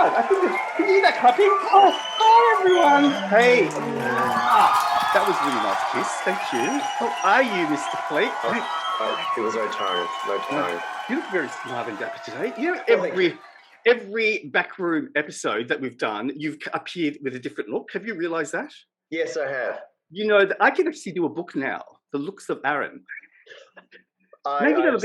start. I think can you hear that clapping? Oh, hi everyone. Hey. That was a really nice kiss. Thank you. How are you, Mr. Flett? It was no tone. You look very smart and dapper today. You know, every backroom episode that we've done, you've appeared with a different look. Have you realised that? Yes, I have. You know, I can actually do a book now, The Looks of Aaron. Maybe that'll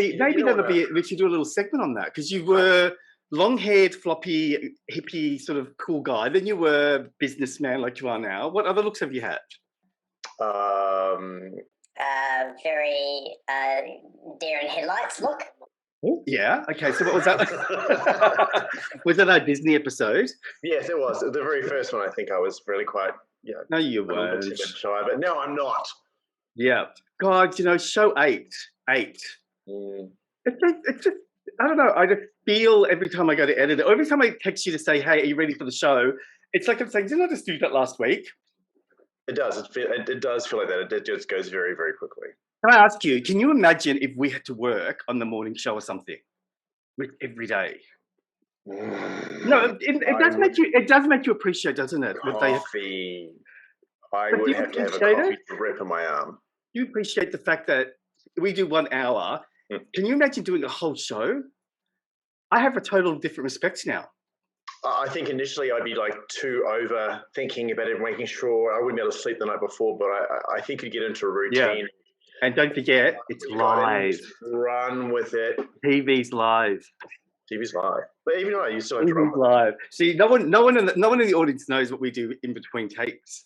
be. We should do a little segment on that because you were long-haired, floppy, hippie, sort of cool guy. Then you were businessman like you are now. What other looks have you had? Very deer in headlights look. Oh, yeah. Okay. So what was that? Was that our Disney episode? Yes, it was. The very first one, I think I was really quite, No, you weren't. Shy, but no, I'm not. Yeah. God, you know, show 8. Mm. It's just, I don't know. I just feel every time I go to edit it, or every time I text you to say, hey, are you ready for the show? It's like I'm saying, didn't I just do that last week? It does. It does feel like that. It just goes very, very quickly. Can I ask you, can you imagine if we had to work on the morning show or something every day? No, it does make you appreciate, doesn't it? Coffee. I would have to have a coffee to rip on my arm. Do you appreciate the fact that we do 1 hour? Can you imagine doing a whole show? I have a total different respect now. I think initially I'd be like too over thinking about it, making sure I wouldn't be able to sleep the night before, but I think you'd get into a routine. Yeah. And don't forget, it's live. Run with it. TV's live. TV's live. But even though you still have to run live. See, no one in the audience knows what we do in between takes.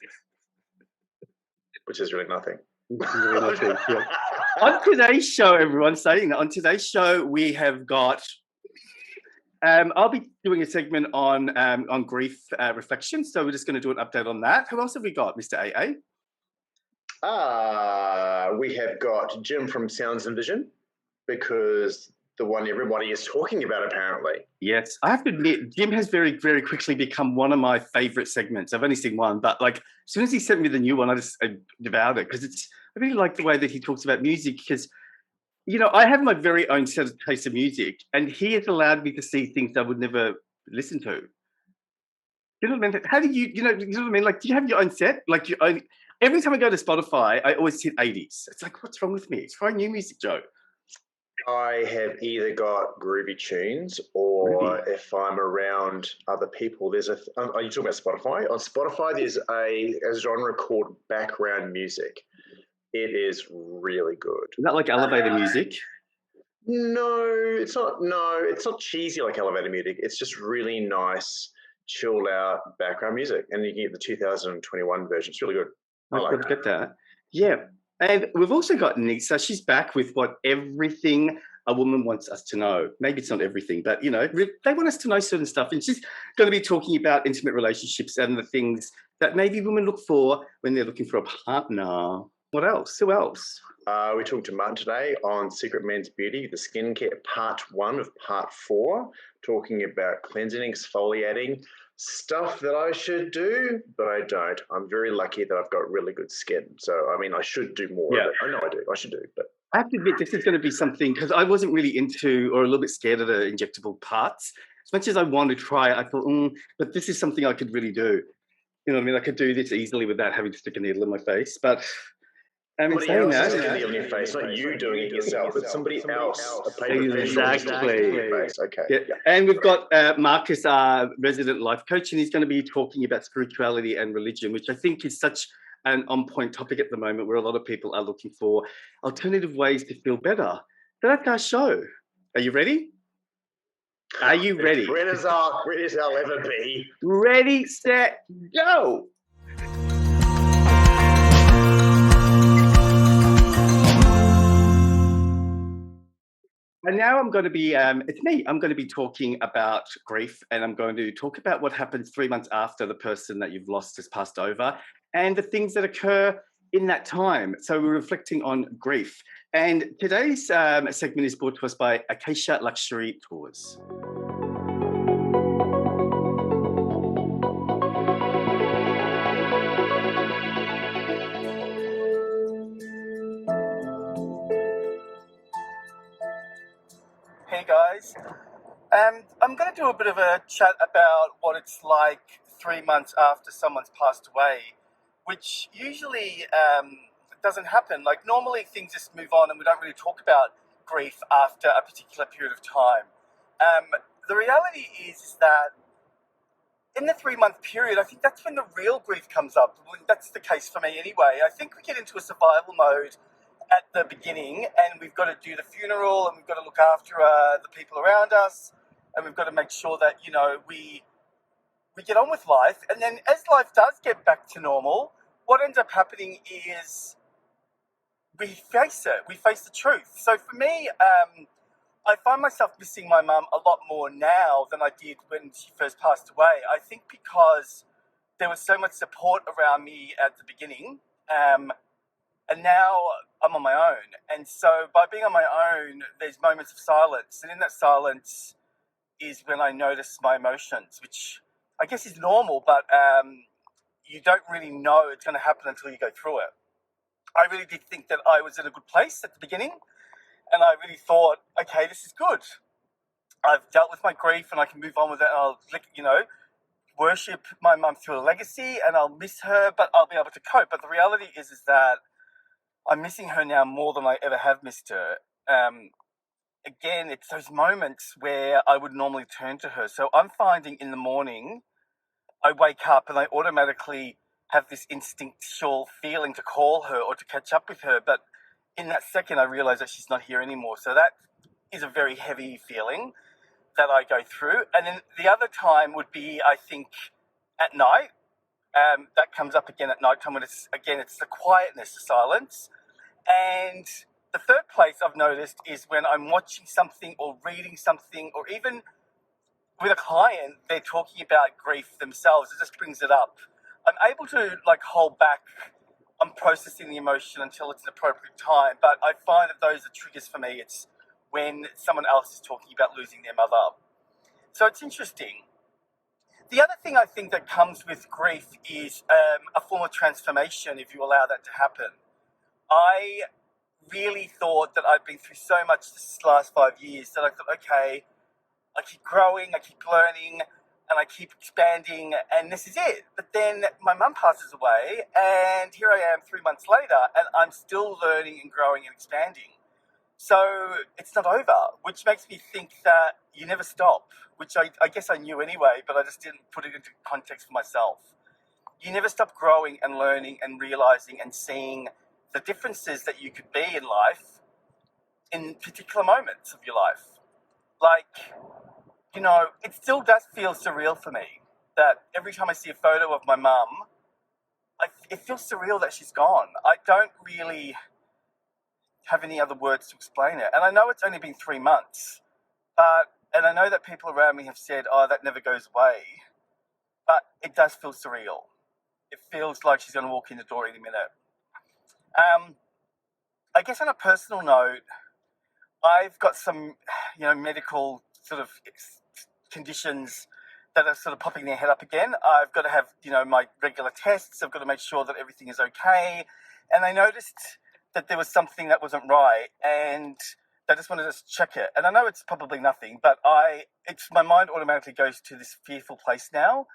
Which is really nothing. Yeah. On today's show, everyone, saying that on today's show we have got. I'll be doing a segment on grief reflection, so we're just going to do an update on that. Who else have we got, Mr. AA? We have got Jim from Sounds and Vision, because the one everybody is talking about, apparently. Yes, I have to admit, Jim has very, very quickly become one of my favourite segments. I've only seen one, but like as soon as he sent me the new one, I devoured it because I really like the way that he talks about music because. You know, I have my very own set of taste of music, and he has allowed me to see things I would never listen to. You know what I mean? How do you know what I mean? Like, do you have your own set? Like your own. Every time I go to Spotify, I always hit 80s. It's like, what's wrong with me? Try new music, Joe. I have either got groovy tunes, or if I'm around other people, there's a. Are you talking about Spotify? On Spotify, there's a genre called background music. It is really good. Is that like elevator music? No, it's not. No, it's not cheesy like elevator music. It's just really nice, chilled out background music. And you can get the 2021 version. It's really good. I like to get that. Yeah. And we've also got Neesa. She's back with everything a woman wants us to know. Maybe it's not everything, but, you know, they want us to know certain stuff. And she's going to be talking about intimate relationships and the things that maybe women look for when they're looking for a partner. What else? Who else? We talked to Martin today on Secret Men's Beauty, the skincare part 1 of part 4, talking about cleansing, exfoliating, stuff that I should do, but I don't. I'm very lucky that I've got really good skin. So, I mean, I should do more of it. I know I do. I should do, but. I have to admit, this is going to be something, because I wasn't really into or a little bit scared of the injectable parts. As much as I wanted to try it, I thought, but this is something I could really do. You know what I mean? I could do this easily without having to stick a needle in my face, but... Somebody else is sticking a needle in your face, not you doing it yourself, but somebody else. Exactly. Okay. Yeah. And we've got Marcus, our resident life coach, and he's going to be talking about spirituality and religion, which I think is such an on-point topic at the moment where a lot of people are looking for alternative ways to feel better. So that's our show. Are you ready? Are you ready? Ready as I'll ever be. Ready, set, go! And now I'm going to be, it's me. I'm going to be talking about grief, and I'm going to talk about what happens 3 months after the person that you've lost has passed over and the things that occur in that time. So we're reflecting on grief. And today's segment is brought to us by Acacia Luxury Tours. Hey guys, I'm going to do a bit of a chat about what it's like 3 months after someone's passed away, which usually doesn't happen. Like normally things just move on and we don't really talk about grief after a particular period of time. The reality is that in the 3 month period, I think that's when the real grief comes up. That's the case for me anyway. I think we get into a survival mode at the beginning and we've got to do the funeral and we've got to look after the people around us and we've got to make sure that, you know, we get on with life. And then as life does get back to normal, what ends up happening is we face it. We face the truth. So for me, I find myself missing my mum a lot more now than I did when she first passed away. I think because there was so much support around me at the beginning, and now I'm on my own. And so by being on my own, there's moments of silence. And in that silence is when I notice my emotions, which I guess is normal, but you don't really know it's going to happen until you go through it. I really did think that I was in a good place at the beginning. And I really thought, okay, this is good. I've dealt with my grief and I can move on with it. And I'll, you know, worship my mum through a legacy and I'll miss her, but I'll be able to cope. But the reality is that I'm missing her now more than I ever have missed her. Again, it's those moments where I would normally turn to her. So I'm finding in the morning, I wake up and I automatically have this instinctual feeling to call her or to catch up with her. But in that second, I realize that she's not here anymore. So that is a very heavy feeling that I go through. And then the other time would be, I think, at night. That comes up again at night time when it's the quietness, the silence. And the third place I've noticed is when I'm watching something or reading something, or even with a client, they're talking about grief themselves. It just brings it up. I'm able to hold back on processing the emotion until it's an appropriate time. But I find that those are triggers for me. It's when someone else is talking about losing their mother. So it's interesting. The other thing I think that comes with grief is a form of transformation, if you allow that to happen. I really thought that I'd been through so much this last 5 years that I thought, okay, I keep growing, I keep learning, and I keep expanding, and this is it. But then my mum passes away, and here I am 3 months later, and I'm still learning and growing and expanding. So it's not over, which makes me think that you never stop, which I guess I knew anyway, but I just didn't put it into context for myself. You never stop growing and learning and realizing and seeing the differences that you could be in life in particular moments of your life. It still does feel surreal for me that every time I see a photo of my mum, it feels surreal that she's gone. I don't really have any other words to explain it. And I know it's only been 3 months, and I know that people around me have said, oh, that never goes away. But it does feel surreal. It feels like she's going to walk in the door any minute. I guess on a personal note, I've got some, medical sort of conditions that are sort of popping their head up again. I've got to have, my regular tests. I've got to make sure that everything is okay. And I noticed that there was something that wasn't right, and I just wanted to check it. And I know it's probably nothing, but my mind automatically goes to this fearful place now,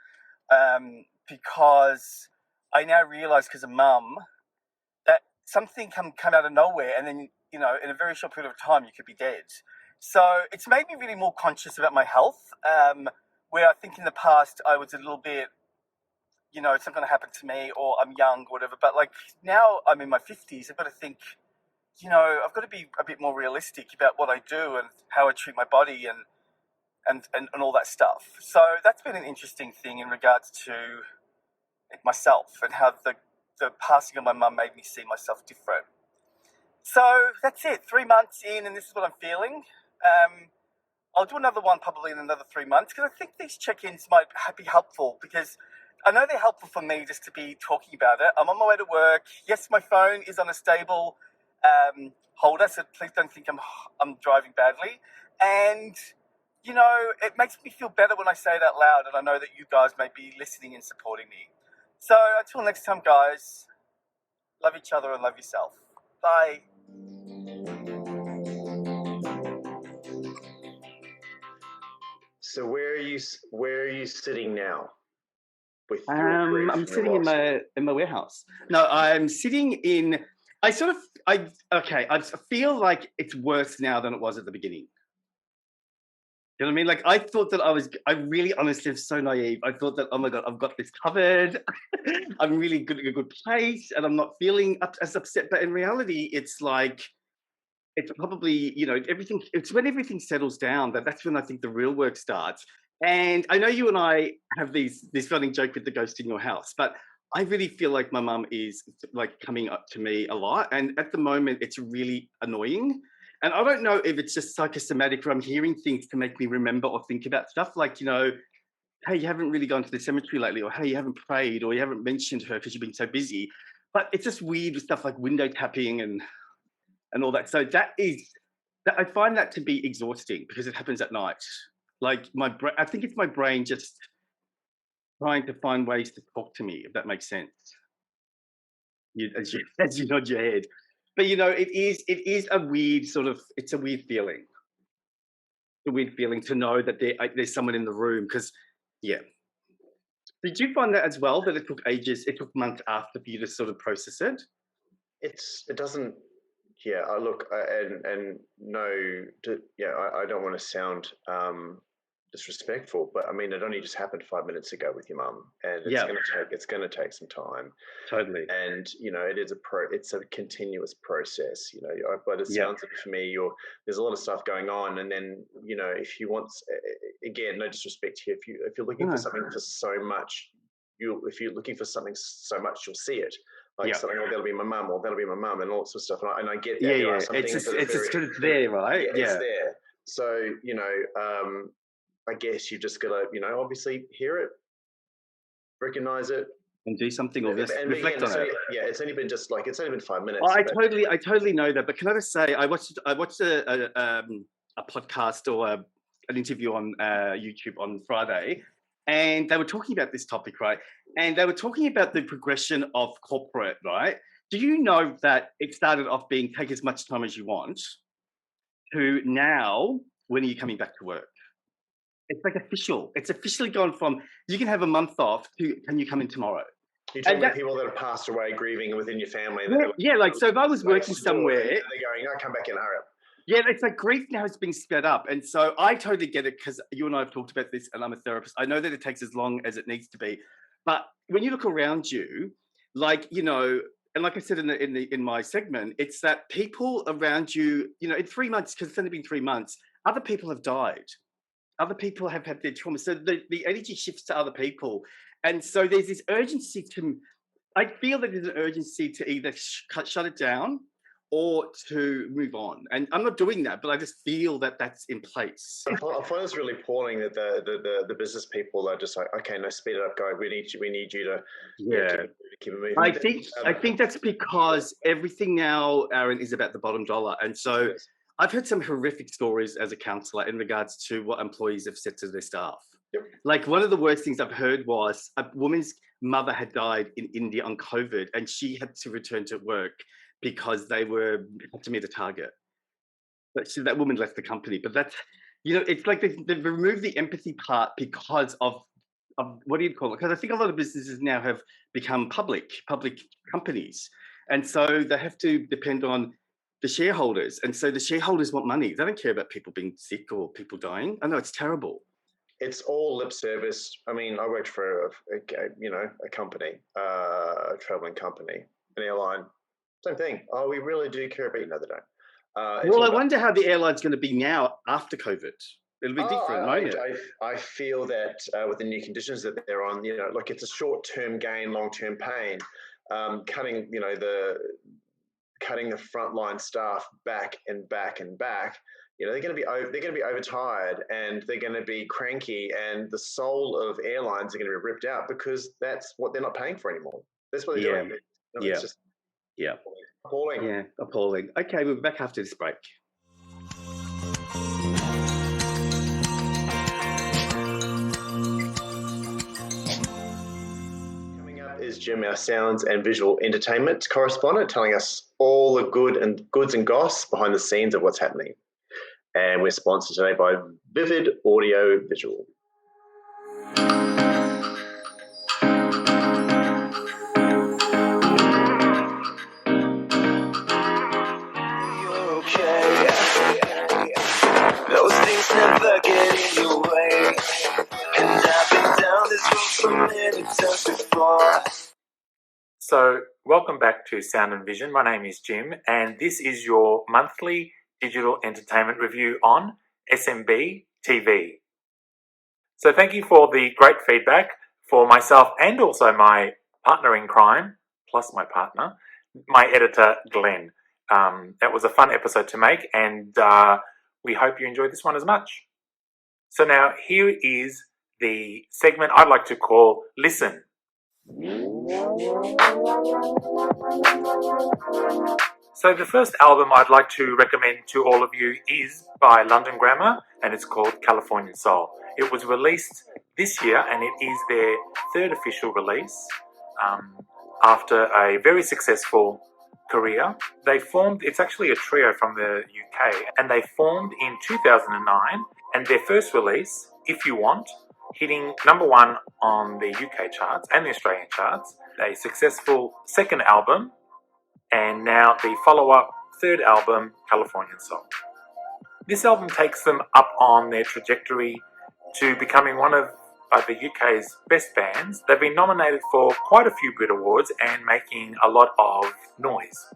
because I now realise, because of mum, that something can come out of nowhere, and then, in a very short period of time, you could be dead. So it's made me really more conscious about my health, where I think in the past I was a little bit, it's not going to happen to me, or I'm young, or whatever. But now I'm in my 50s, I've got to think, I've got to be a bit more realistic about what I do and how I treat my body and all that stuff. So that's been an interesting thing in regards to myself and how the passing of my mum made me see myself different. So that's it, 3 months in, and this is what I'm feeling. I'll do another one probably in another 3 months, because I think these check-ins might be helpful, because I know they're helpful for me just to be talking about it. I'm on my way to work. Yes, my phone is on a stable holder, so please don't think I'm driving badly. And, it makes me feel better when I say it out loud, and I know that you guys may be listening and supporting me. So until next time, guys, love each other and love yourself. Bye. So where are you sitting now? With your grief I'm and sitting your loss? in my warehouse. No, I'm sitting in. I feel like it's worse now than it was at the beginning. You know what I mean? Like, I thought that I really honestly am so naive. I thought that, oh my God, I've got this covered. I'm really good in a good place and I'm not feeling as upset. But in reality, it's like, it's probably, it's when everything settles down that's when I think the real work starts. And I know you and I have this running joke with the ghost in your house, but I really feel like my mum is like coming up to me a lot. And at the moment, it's really annoying. And I don't know if it's just psychosomatic or I'm hearing things to make me remember or think about stuff like, hey, you haven't really gone to the cemetery lately, or hey, you haven't prayed, or you haven't mentioned her because you've been so busy. But it's just weird with stuff like window tapping and all that. So I find that to be exhausting because it happens at night. Like I think it's my brain just trying to find ways to talk to me, if that makes sense. As you nod your head. But it is a weird it's a weird feeling. It's a weird feeling to know that there's someone in the room because, yeah. Did you find that as well, that it took ages, it took months after for you to sort of process it? It doesn't. Yeah, I look and no, I don't want to sound disrespectful, but I mean, it only just happened 5 minutes ago with your mum, and it's going to take some time. Totally. And it's a continuous process. By the sounds of it, for me, there's a lot of stuff going on, and then if you want, again, no disrespect here, if you're looking for something for so much, if you're looking for something so much, you'll see it. Like something, that'll be my mum, or that'll be my mum, and all sorts of stuff. And I get that. Yeah. It's there, right? Yeah, it's there. So I guess you just gotta, obviously hear it, recognize it, and do something, or just reflect on it. Yeah, it's only been 5 minutes. I totally know that. But can I just say, I watched a podcast or an interview on YouTube on Friday, and they were talking about this topic, right? And they were talking about the progression of corporate, right? Do you know that it started off being take as much time as you want to now, when are you coming back to work? It's like official. It's officially gone from you can have a month off to can you come in tomorrow? You're talking about people that have passed away, grieving within your family. So if I was working somewhere, they're going, "No, come back in, hurry up." Yeah, it's like grief now has been sped up, and so I totally get it because you and I have talked about this, and I'm a therapist. I know that it takes as long as it needs to be, but when you look around you, and like I said in my segment, it's that people around you, in 3 months, because it's only been 3 months, other people have died. Other people have had their trauma. So the energy shifts to other people. And so there's this urgency I feel that there's an urgency to either shut it down or to move on. And I'm not doing that, but I just feel that that's in place. I find it's really appalling that the business people are just like, okay, no, speed it up, guys. We need you to keep it moving. I think that's because everything now, Aaron, is about the bottom dollar. And so I've heard some horrific stories as a counsellor in regards to what employees have said to their staff. Yep. Like one of the worst things I've heard was a woman's mother had died in India on COVID, and she had to return to work because they had to meet a target. But that woman left the company. But that's, it's like they've removed the empathy part because of what do you call it? Because I think a lot of businesses now have become public companies, and so they have to depend on the shareholders, and so the shareholders want money. They don't care about people being sick or people dying. I know it's terrible. It's all lip service. I mean, I worked for a company, a traveling company, an airline. Same thing. Oh, we really do care about you. No, they don't. Well, I wonder how the airline's going to be now after COVID. It'll be different, won't it? I feel that with the new conditions that they're on, like it's a short-term gain, long-term pain. Cutting the frontline staff back and back and back, they're going to be overtired, and they're going to be cranky, and the soul of airlines are going to be ripped out because that's what they're not paying for anymore. That's what they're doing. It's just appalling. Yeah, appalling. Okay, we'll be back after this break. Is Jim, our sounds and visual entertainment correspondent, telling us all the goods and goss behind the scenes of what's happening. And we're sponsored today by Vivid Audio Visual. Those things never get in your way, and I've been down this road so many times before. So, welcome back to Sound and Vision. My name is Jim, and this is your monthly digital entertainment review on SMB TV. So, thank you for the great feedback for myself and also my partner in crime, plus my partner, my editor, Glenn. That was a fun episode to make, and we hope you enjoyed this one as much. So now here is the segment I'd like to call Listen. So the first album I'd like to recommend to all of you is by London Grammar, and it's called Californian Soul. It was released this year, and it is their third official release after a very successful career. They formed, it's actually a trio from the UK, and they formed in 2009, and their first release, If You Want, hitting number 1 on the UK charts and the Australian charts, a successful second album, and now the follow-up third album, Californian Soul. This album takes them up on their trajectory to becoming one of the UK's best bands. They've been nominated for quite a few Brit Awards and making a lot of noise,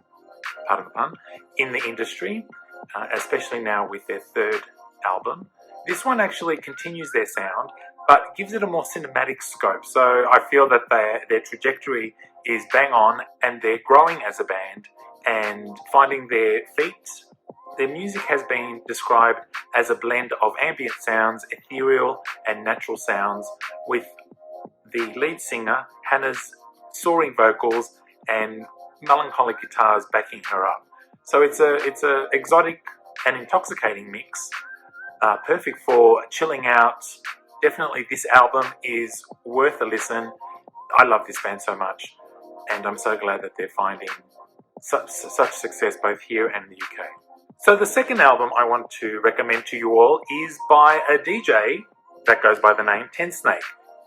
pardon the pun, in the industry, especially now with their third album. This one actually continues their sound, but gives it a more cinematic scope. So I feel that their trajectory is bang on, and they're growing as a band and finding their feet. Their music has been described as a blend of ambient sounds, ethereal and natural sounds, with the lead singer, Hannah's soaring vocals and melancholic guitars backing her up. So it's a exotic and intoxicating mix, perfect for chilling out. Definitely this album is worth a listen. I love this band so much, and I'm so glad that they're finding such success both here and in the UK. So the second album I want to recommend to you all is by a DJ that goes by the name Tensnake.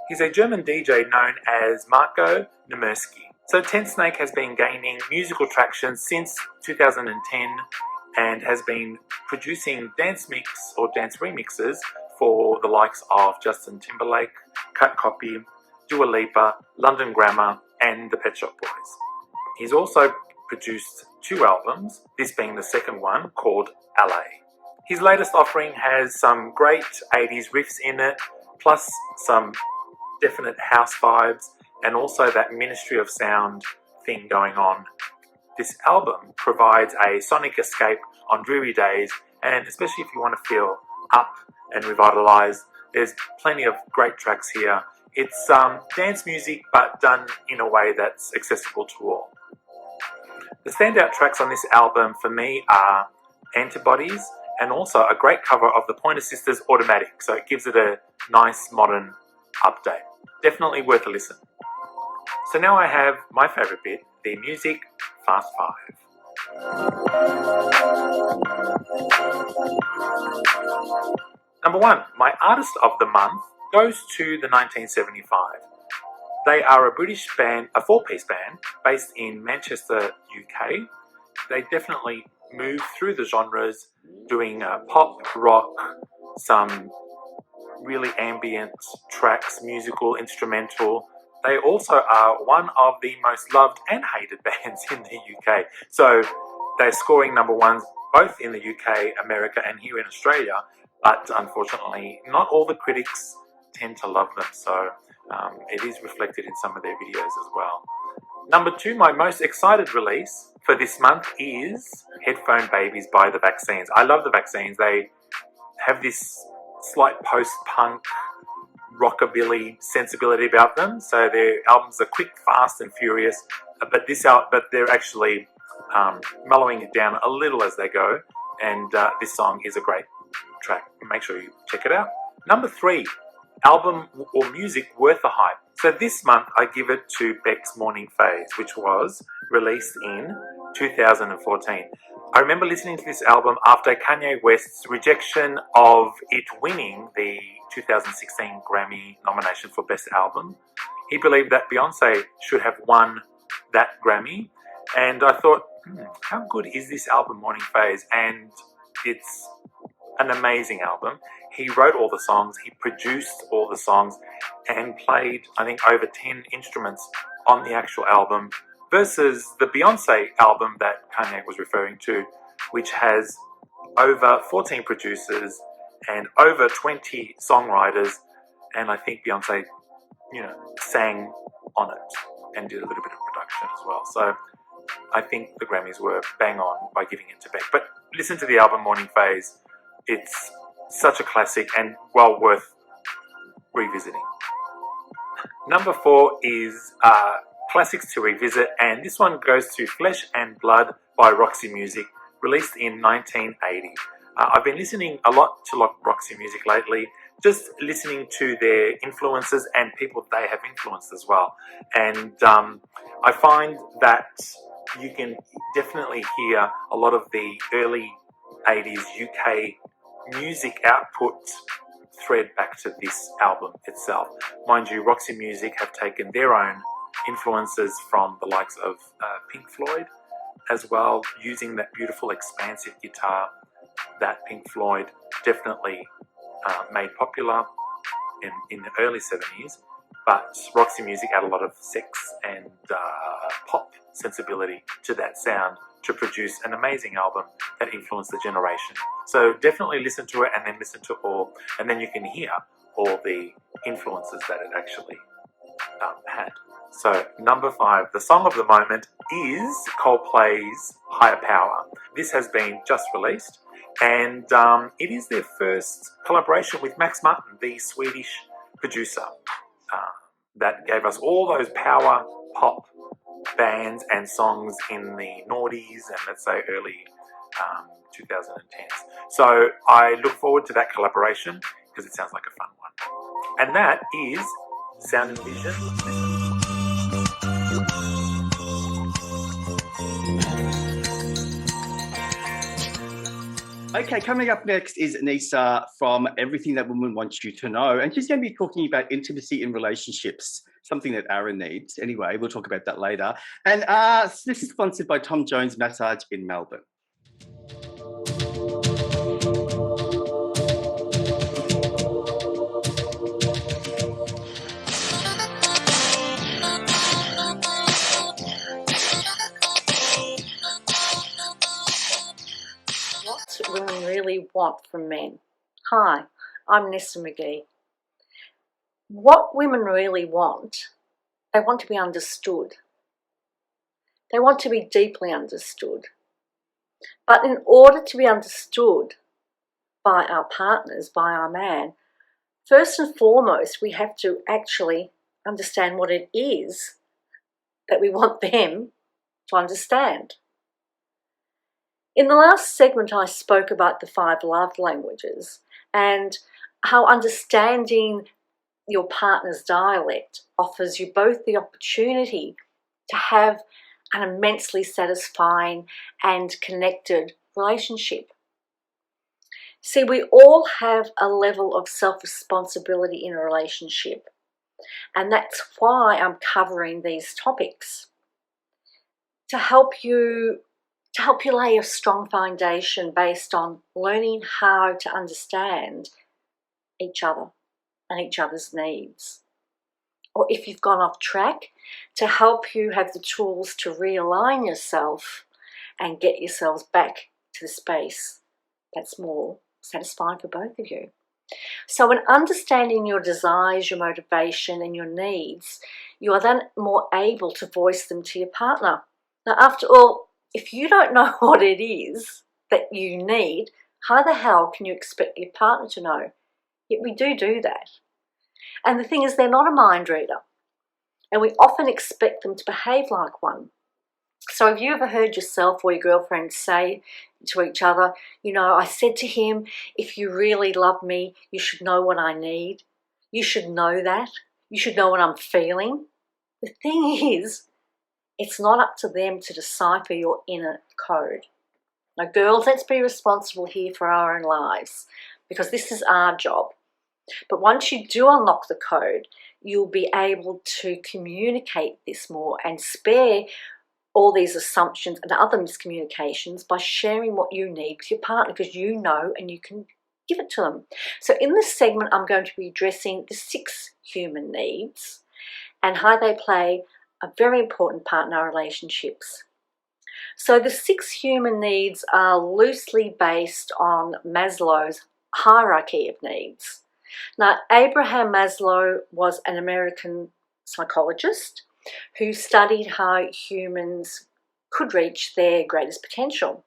He's a German DJ known as Marco Nemersky. So Tensnake has been gaining musical traction since 2010 and has been producing dance mix or dance remixes for the likes of Justin Timberlake, Cut Copy, Dua Lipa, London Grammar, and the Pet Shop Boys. He's also produced 2 albums, this being the second one, called LA. His latest offering has some great 80s riffs in it, plus some definite house vibes, and also that Ministry of Sound thing going on. This album provides a sonic escape on dreary days, and especially if you want to feel up and revitalized, there's plenty of great tracks here. It's dance music, but done in a way that's accessible to all. The standout tracks on this album for me are Antibodies, and also a great cover of the Pointer Sisters' Automatic, so it gives it a nice modern update. Definitely worth a listen. So now I have my favourite bit, the music Fast 5. Number 1, my artist of the month goes to the 1975. They are a British band, a 4-piece band, based in Manchester, UK. They definitely move through the genres, doing pop, rock, some really ambient tracks, musical, instrumental. They also are one of the most loved and hated bands in the UK. So they're scoring number 1s both in the UK, America, and here in Australia. But unfortunately, not all the critics tend to love them. So it is reflected in some of their videos as well. Number 2, my most excited release for this month is Headphone Babies by The Vaccines. I love The Vaccines. They have this slight post-punk rockabilly sensibility about them. So their albums are quick, fast, and furious. But they're actually mellowing it down a little as they go. And this song is a great track. Make sure you check it out. Number 3, album or music worth the hype. So this month I give it to Beck's Morning Phase, which was released in 2014. I remember listening to this album after Kanye West's rejection of it winning the 2016 Grammy nomination for Best Album. He believed that Beyonce should have won that Grammy, and I thought, how good is this album, Morning Phase? And it's an amazing album. He wrote all the songs, he produced all the songs, and played, I think, over 10 instruments on the actual album, versus the Beyonce album that Kanye was referring to, which has over 14 producers and over 20 songwriters, and I think Beyonce, sang on it and did a little bit of production as well. So I think the Grammys were bang on by giving it to Beck. But listen to the album Morning Phase. It's such a classic and well worth revisiting. Number 4 is Classics to Revisit, and this one goes to Flesh and Blood by Roxy Music, released in 1980. I've been listening a lot to Roxy Music lately, just listening to their influences and people they have influenced as well. And I find that you can definitely hear a lot of the early 80s UK music output thread back to this album itself. Mind you, Roxy Music have taken their own influences from the likes of Pink Floyd as well, using that beautiful expansive guitar that Pink Floyd definitely made popular in the early 70s, but Roxy Music had a lot of sex and pop sensibility to that sound to produce an amazing album that influenced the generation. So definitely listen to it, and then listen to all, and then you can hear all the influences that it actually had. So number 5, the song of the moment is Coldplay's Higher Power. This has been just released, and it is their first collaboration with Max Martin, the Swedish producer that gave us all those power pop bands and songs in the noughties and let's say early 2010s. So I look forward to that collaboration because it sounds like a fun one. And that is Sound and Vision. Okay, coming up next is Neesa from Everything That Women Want You to Know. And she's going to be talking about intimacy in relationships, something that Aaron needs. Anyway, we'll talk about that later. And this is sponsored by Tom Jones Massage in Melbourne. What women really want from men. Hi, I'm Neesa Magee. What women really want, they want to be understood. They want to be deeply understood. But in order to be understood by our partners, by our man, first and foremost, we have to actually understand what it is that we want them to understand. In the last segment, I spoke about the 5 love languages and how understanding your partner's dialect offers you both the opportunity to have an immensely satisfying and connected relationship. See, we all have a level of self-responsibility in a relationship, and that's why I'm covering these topics, to help you lay a strong foundation based on learning how to understand each other and each other's needs. Or if you've gone off track, to help you have the tools to realign yourself and get yourselves back to the space that's more satisfying for both of you. So in understanding your desires, your motivation and your needs, you are then more able to voice them to your partner. Now, after all, if you don't know what it is that you need, how the hell can you expect your partner to know? Yet we do that. And the thing is, they're not a mind reader, and we often expect them to behave like one. So have you ever heard yourself or your girlfriend say to each other, I said to him, if you really love me, you should know what I need. You should know that. You should know what I'm feeling. The thing is, it's not up to them to decipher your inner code. Now, girls, let's be responsible here for our own lives, because this is our job. But once you do unlock the code, you'll be able to communicate this more and spare all these assumptions and other miscommunications by sharing what you need with your partner, because you know and you can give it to them. So in this segment, I'm going to be addressing the 6 human needs and how they play a very important part in our relationships. So the 6 human needs are loosely based on Maslow's hierarchy of needs. Now, Abraham Maslow was an American psychologist who studied how humans could reach their greatest potential.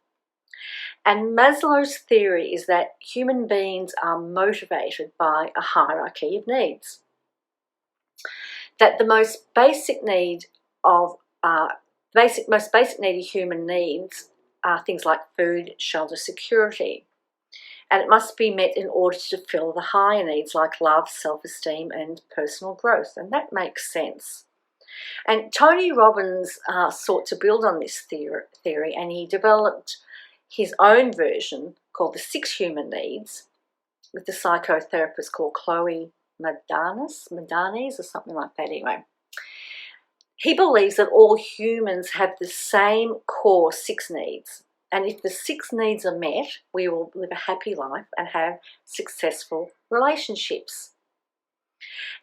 And Maslow's theory is that human beings are motivated by a hierarchy of needs. That the most basic need of most basic need of human needs are things like food, shelter, security. And it must be met in order to fulfill the higher needs like love, self-esteem, and personal growth. And that makes sense. And Tony Robbins sought to build on this theory, and he developed his own version called the 6 human needs with the psychotherapist called Chloe Madanes or something like that anyway. He believes that all humans have the same core 6 needs. And if the 6 needs are met, we will live a happy life and have successful relationships.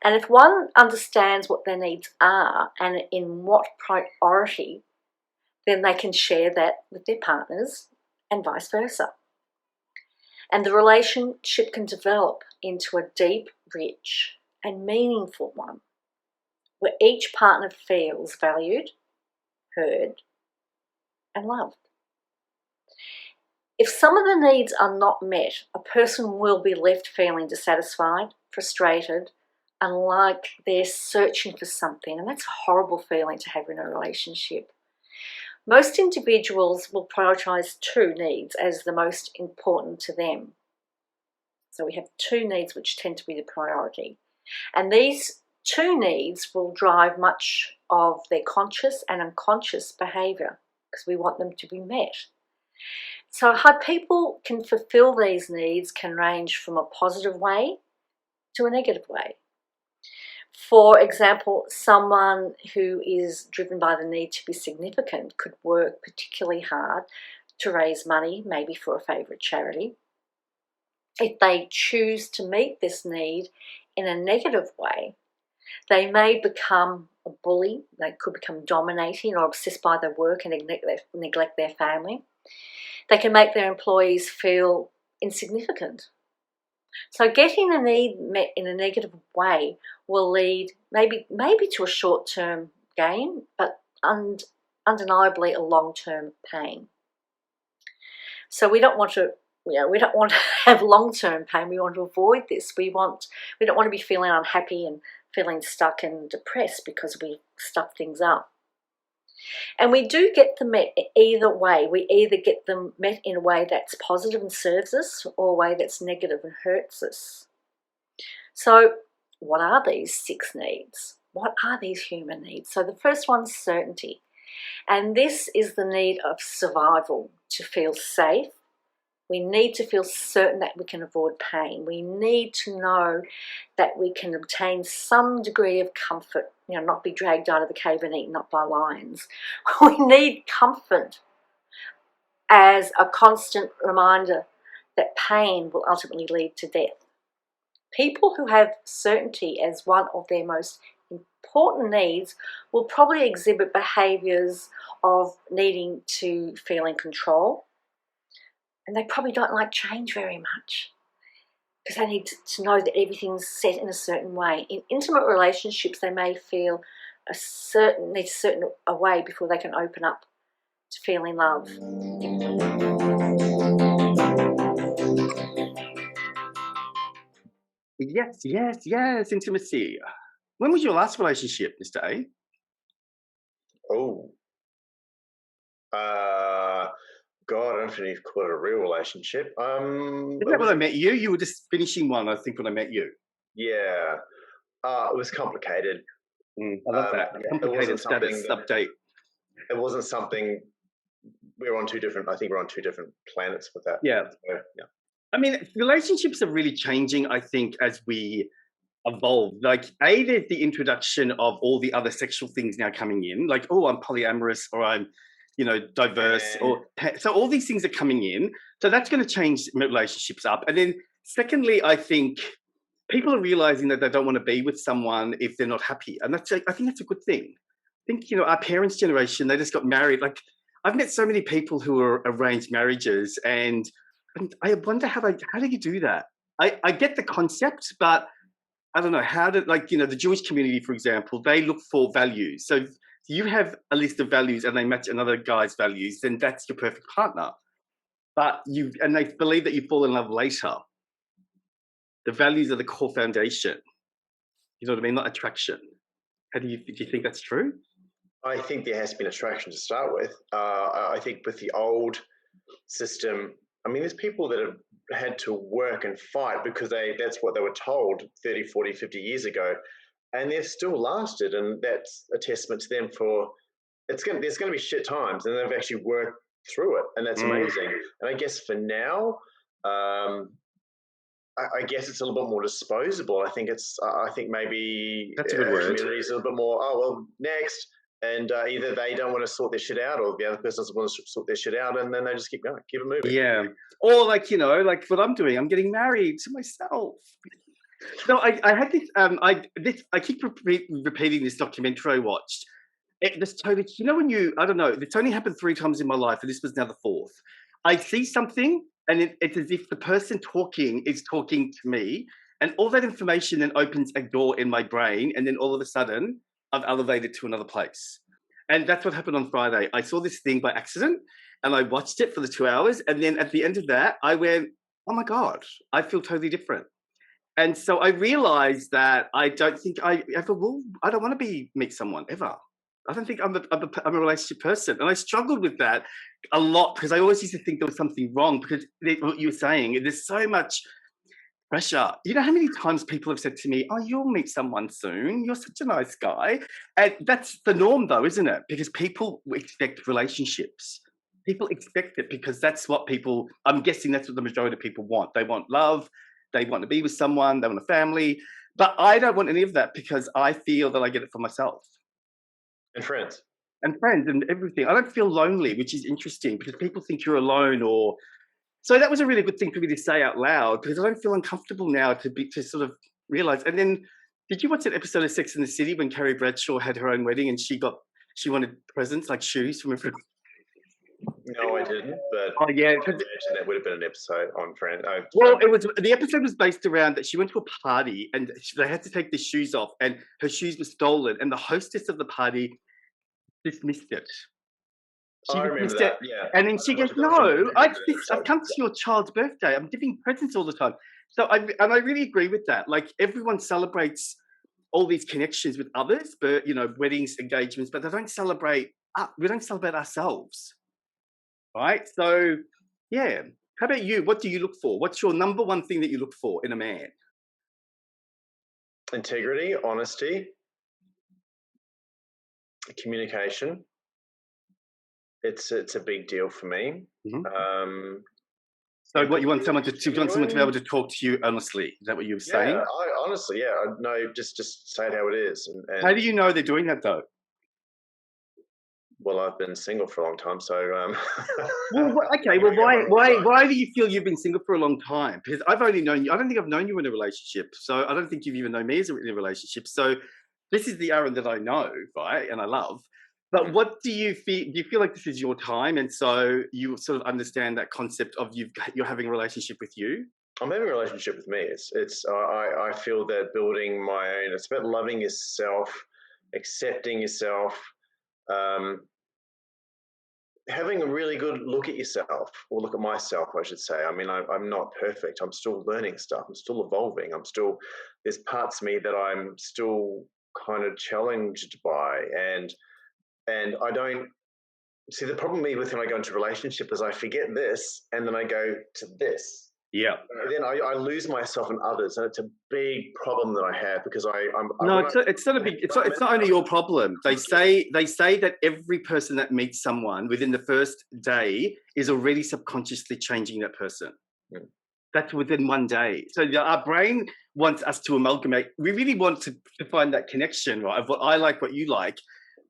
And if one understands what their needs are and in what priority, then they can share that with their partners and vice versa. And the relationship can develop into a deep, rich, and meaningful one, where each partner feels valued, heard, and loved. If some of the needs are not met, a person will be left feeling dissatisfied, frustrated, and like they're searching for something. And that's a horrible feeling to have in a relationship. Most individuals will prioritise 2 needs as the most important to them. So we have 2 needs which tend to be the priority. And these 2 needs will drive much of their conscious and unconscious behaviour because we want them to be met. So how people can fulfill these needs can range from a positive way to a negative way. For example, someone who is driven by the need to be significant could work particularly hard to raise money, maybe for a favourite charity. If they choose to meet this need in a negative way, they may become a bully, they could become dominating or obsessed by their work and neglect their family. They can make their employees feel insignificant. So getting a need met in a negative way will lead maybe to a short-term gain, but undeniably a long-term pain. So we don't want to have long-term pain. We want to avoid this. We don't want to be feeling unhappy and feeling stuck and depressed because we stuff things up. And we do get them met either way. We either get them met in a way that's positive and serves us, or a way that's negative and hurts us. So what are these 6 needs? What are these human needs? So the first one's certainty. And this is the need of survival, to feel safe. We need to feel certain that we can avoid pain. We need to know that we can obtain some degree of comfort, not be dragged out of the cave and eaten up by lions. We need comfort as a constant reminder that pain will ultimately lead to death. People who have certainty as one of their most important needs will probably exhibit behaviours of needing to feel in control. And they probably don't like change very much because they need to know that everything's set in a certain way. In intimate relationships, they may feel a certain way before they can open up to feeling love. Yes, intimacy. When was your last relationship, Mr. A? Oh. God, I don't think you've called it a real relationship. Is that when I met you? You were just finishing one, I think, when I met you. Yeah. It was complicated. I love that. It Complicated wasn't status something. update. It wasn't something. We're on two different. I think we're on two different planets with that. Yeah. So, yeah. I mean, relationships are really changing, I think, as we evolve. Like, there's the introduction of all the other sexual things now coming in. Like, oh, I'm polyamorous, or I'm, diverse, so all these things are coming in. So that's going to change relationships up. And then, secondly, I think people are realizing that they don't want to be with someone if they're not happy, and I think that's a good thing. I think our parents' generation, they just got married. Like, I've met so many people who are arranged marriages, and I wonder how do you do that? I get the concept, but I don't know how to, the Jewish community, for example, they look for values. So if you have a list of values and they match another guy's values, then that's your perfect partner. But they believe that you fall in love later. The values are the core foundation. You know what I mean? Not attraction. Do you think that's true? I think there has been attraction to start with. I think with the old system, I mean, there's people that have had to work and fight because that's what they were told 30, 40, 50 years ago. And they've still lasted. And that's a testament to them for there's going to be shit times, and they've actually worked through it. And that's amazing. And I guess for now, I guess it's a little bit more disposable. I think maybe that's a good word. Community's a little bit more, next. And either they don't want to sort their shit out, or the other person doesn't want to sort their shit out, and then they just keep going, keep it moving. Yeah. Or like what I'm doing, I'm getting married to myself. No, I had this. I keep repeating this documentary I watched. This totally, when I don't know, it's only happened 3 times in my life, and this was now the 4th. I see something, and it's as if the person talking is talking to me, and all that information then opens a door in my brain, and then all of a sudden, I've elevated to another place. And that's what happened on Friday. I saw this thing by accident, and I watched it for the 2 hours, and then at the end of that, I went, oh my God, I feel totally different. And so I realized that I don't think I ever will. I don't want to meet someone ever. I don't think I'm a relationship person. And I struggled with that a lot because I always used to think there was something wrong because what you were saying, there's so much pressure. You know how many times people have said to me, oh, you'll meet someone soon. You're such a nice guy. And that's the norm though, isn't it? Because people expect relationships. People expect it because that's what I'm guessing that's what the majority of people want. They want love. They want to be with someone. They want a family. But I don't want any of that because I feel that I get it for myself. And friends and everything. I don't feel lonely, which is interesting because people think you're alone so that was a really good thing for me to say out loud because I don't feel uncomfortable now to sort of realize. And then did you watch that episode of Sex and the City when Carrie Bradshaw had her own wedding and she wanted presents like shoes from everyone? No, I didn't. But oh yeah, that would have been an episode on Friends. Well, the episode was based around that she went to a party and they had to take their shoes off, and her shoes were stolen, and the hostess of the party dismissed it. I remember that. Yeah. And then she goes, "No, I've come to your child's birthday. I'm giving presents all the time." So I really agree with that. Like everyone celebrates all these connections with others, but weddings, engagements, but they don't celebrate. We don't celebrate ourselves. Right. So, yeah. How about you? What do you look for? What's your number one thing that you look for in a man? Integrity, honesty, communication. It's a big deal for me. Mm-hmm. So, what you want someone to be able to talk to you honestly? Is that what you were saying? Yeah, honestly, yeah. No, just say it how it is. And how do you know they're doing that though? Well, I've been single for a long time, so. Well, okay. Well, why do you feel you've been single for a long time? Because I've only known you. I don't think I've known you in a relationship, so I don't think you've even known me in a relationship. So, this is the Aaron that I know, right, and I love. But what do you feel? Do you feel like this is your time, and so you sort of understand that concept of you're having a relationship with you? I'm having a relationship with me. I feel that building my own. It's about loving yourself, accepting yourself. Having a really good look at yourself, or look at myself, I should say. I mean, I'm not perfect. I'm still learning stuff. I'm still evolving. There's parts of me that I'm still kind of challenged by. And I don't see the problem with when I go into a relationship is I forget this and then I go to this. Yeah. And then I lose myself in others, and it's a big problem that I have because It's not a big. It's not only your problem. They say that every person that meets someone within the first day is already subconsciously changing that person. Mm. That's within one day. So our brain wants us to amalgamate. We really want to find that connection, right? Of what I like, what you like.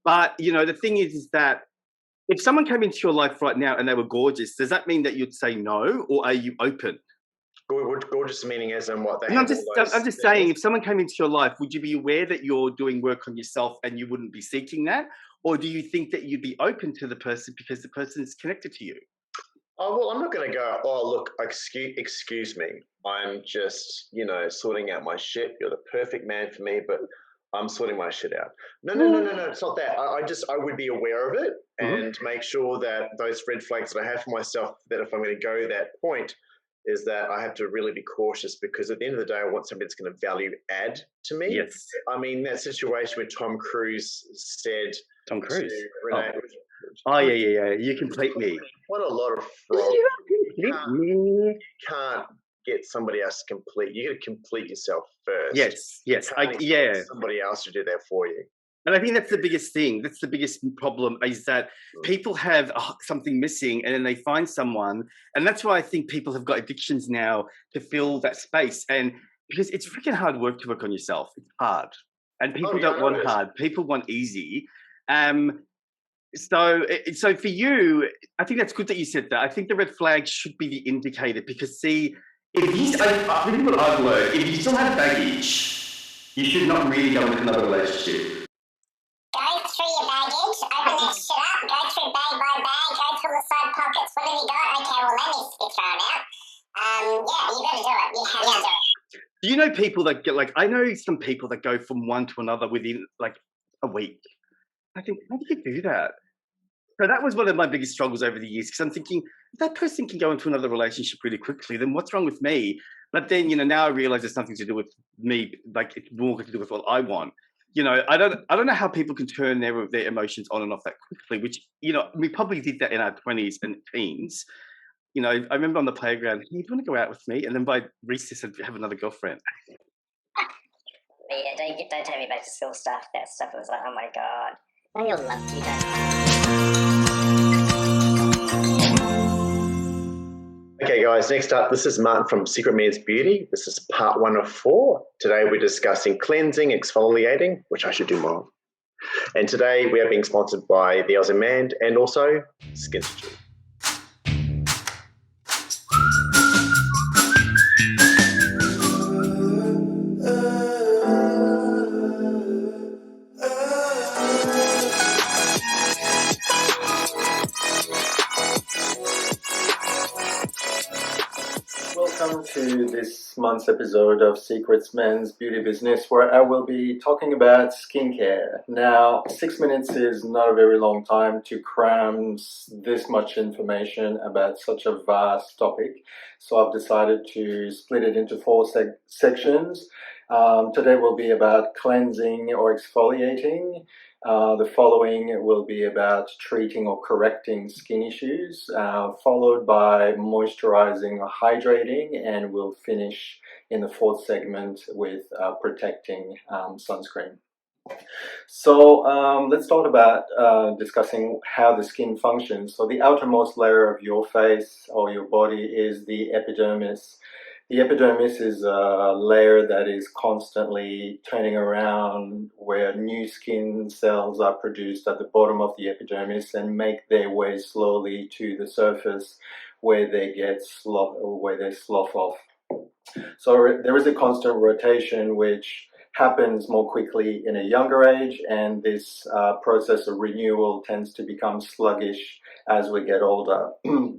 But the thing is that if someone came into your life right now and they were gorgeous, does that mean that you'd say no, or are you open? Gorgeous meaning as in what they And have. I'm just saying, if someone came into your life, would you be aware that you're doing work on yourself and you wouldn't be seeking that? Or do you think that you'd be open to the person because the person is connected to you? Oh, well, I'm not going to go, oh, look, excuse me. I'm just, sorting out my shit. You're the perfect man for me, but I'm sorting my shit out. No. It's not that. I would be aware of it and make sure that those red flags that I have for myself, that if I'm going to go that point, is that I have to really be cautious, because at the end of the day, I want somebody that's going to value add to me. Yes. I mean, that situation where Tom Cruise said Tom Cruise. to Renee, Oh, yeah. You complete me. what a lot of fraud. You can't get somebody else to complete. You got to complete yourself first. Yes. Somebody else to do that for you. And I think that's the biggest thing. That's the biggest problem, is that people have something missing, and then they find someone. And that's why I think people have got addictions now, to fill that space. And because it's freaking hard work to work on yourself. It's hard. And people don't want hard. People want easy. So for you, I think that's good that you said that. I think the red flag should be the indicator, because this is what I've learned. If you still have baggage, you should not really go into another relationship. Go through your baggage, open that shit up, go through bag by bag, go through the side pockets. What have you got? Okay, well, that needs to be thrown out. You got to do it. You have to do it. Do you know people that get, I know some people that go from one to another within a week? I think, how do you do that? So that was one of my biggest struggles over the years, because I'm thinking, if that person can go into another relationship really quickly, then what's wrong with me? But then, now I realize it's nothing to do with me. It's more to do with what I want. I don't know how people can turn their emotions on and off that quickly, which, we probably did that in our 20s and teens. I remember on the playground, hey, do you want to go out with me? And then by recess, I'd have another girlfriend. Yeah, don't take me back to school stuff. That stuff was like, oh my God. I love you guys. Okay, guys, next up, this is Martin from Secret Men's Beauty. This is part 1 of 4. Today we're discussing cleansing, exfoliating, which I should do more of. And today we are being sponsored by the Aussie Man and also SKINSTITUTE. Welcome to this month's episode of Secret Men's Beauty Business, where I will be talking about skincare. Now, 6 minutes is not a very long time to cram this much information about such a vast topic, so I've decided to split it into 4 sections. Today will be about cleansing or exfoliating. The following will be about treating or correcting skin issues, followed by moisturizing or hydrating, and we'll finish in the 4th segment with protecting sunscreen. So let's start about discussing how the skin functions. So the outermost layer of your face or your body is the epidermis. The epidermis is a layer that is constantly turning around, where new skin cells are produced at the bottom of the epidermis and make their way slowly to the surface, where they slough off. So there is a constant rotation which happens more quickly in a younger age, and this process of renewal tends to become sluggish as we get older.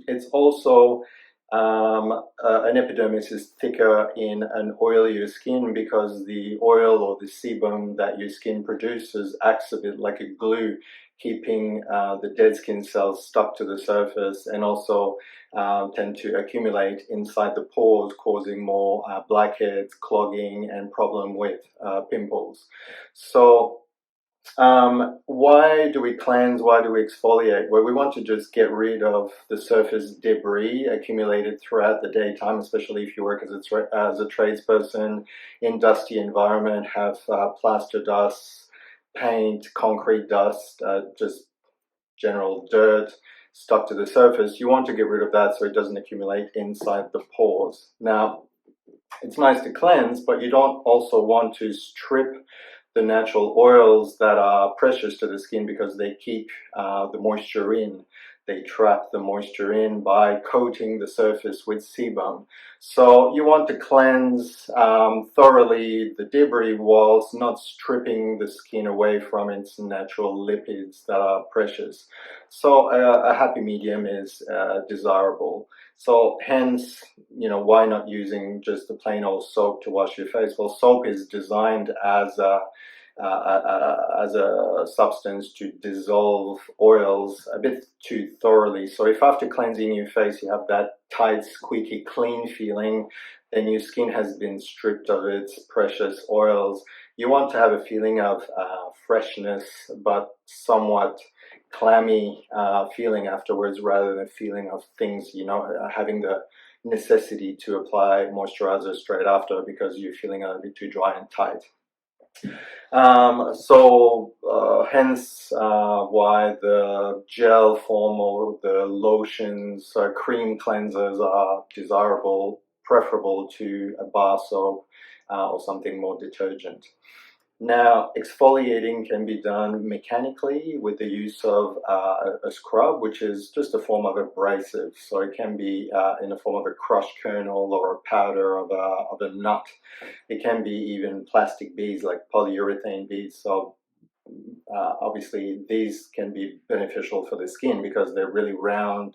It's also an epidermis is thicker in an oilier skin, because the oil or the sebum that your skin produces acts a bit like a glue, keeping the dead skin cells stuck to the surface, and also tend to accumulate inside the pores, causing more blackheads, clogging, and problem with pimples. So Why do we cleanse? Why do we exfoliate? Well, we want to just get rid of the surface debris accumulated throughout the daytime, especially if you work as a tradesperson in dusty environment, have plaster dust, paint, concrete dust, just general dirt stuck to the surface. You want to get rid of that so it doesn't accumulate inside the pores. Now, it's nice to cleanse, but you don't also want to strip the natural oils that are precious to the skin because they keep the moisture in. They trap the moisture in by coating the surface with sebum. So you want to cleanse thoroughly the debris whilst not stripping the skin away from its natural lipids that are precious. So a happy medium is desirable. So hence, why not using just the plain old soap to wash your face? Well, soap is designed as a substance to dissolve oils a bit too thoroughly. So if after cleansing your face you have that tight, squeaky, clean feeling, then your skin has been stripped of its precious oils. You want to have a feeling of freshness, but somewhat clammy feeling afterwards, rather than a feeling of things, having the necessity to apply moisturizer straight after because you're feeling a bit too dry and tight. Hence why the gel form or the lotions, cream cleansers are desirable, preferable to a bar soap or something more detergent. Now, exfoliating can be done mechanically with the use of a scrub, which is just a form of abrasive. So it can be in the form of a crushed kernel or a powder of a nut. It can be even plastic beads like polyurethane beads. So obviously these can be beneficial for the skin because they're really round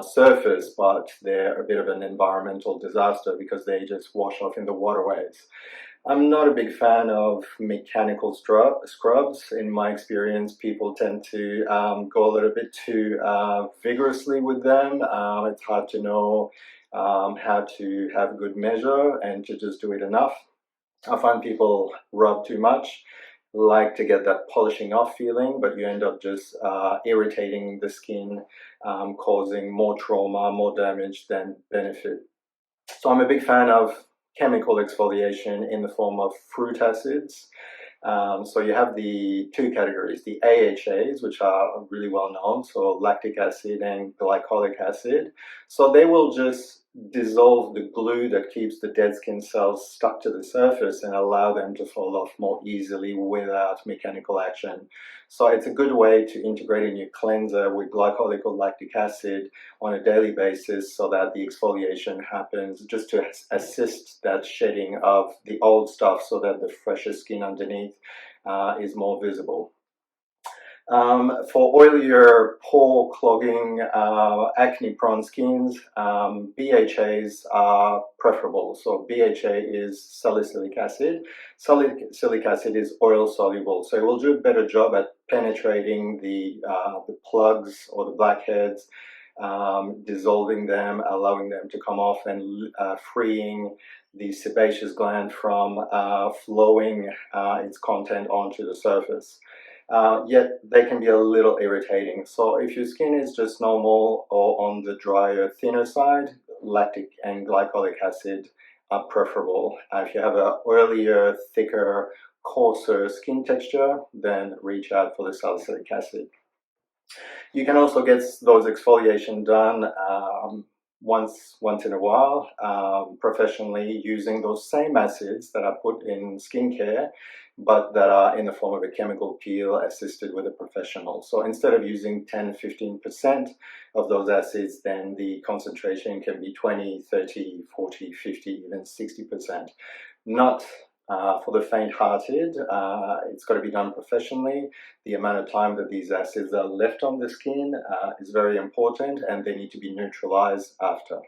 surface, but they're a bit of an environmental disaster because they just wash off in the waterways. I'm not a big fan of mechanical scrubs. In my experience, people tend to go a little bit too vigorously with them. It's hard to know how to have good measure and to just do it enough. I find people rub too much, like to get that polishing off feeling, but you end up just irritating the skin, causing more trauma, more damage than benefit. So I'm a big fan of chemical exfoliation in the form of fruit acids. So you have the two categories, the AHAs, which are really well known, so lactic acid and glycolic acid. So they will just dissolve the glue that keeps the dead skin cells stuck to the surface and allow them to fall off more easily without mechanical action. So it's a good way to integrate in your cleanser with glycolic or lactic acid on a daily basis so that the exfoliation happens just to assist that shedding of the old stuff so that the fresher skin underneath is more visible. For oilier, pore clogging, acne-prone skins, BHAs are preferable. So BHA is salicylic acid. Salicylic acid is oil soluble, so it will do a better job at penetrating the plugs or the blackheads, dissolving them, allowing them to come off, and freeing the sebaceous gland from flowing its content onto the surface. Yet they can be a little irritating. So if your skin is just normal or on the drier, thinner side, lactic and glycolic acid are preferable. If you have an oilier, thicker, coarser skin texture, then reach out for the salicylic acid. You can also get those exfoliation done once in a while, professionally, using those same acids that are put in skincare, but that are in the form of a chemical peel assisted with a professional. So instead of using 10-15% of those acids, then the concentration can be 20, 30, 40, 50, even 60%. Not for the faint-hearted. It's got to be done professionally. The amount of time that these acids are left on the skin is very important, and they need to be neutralized after.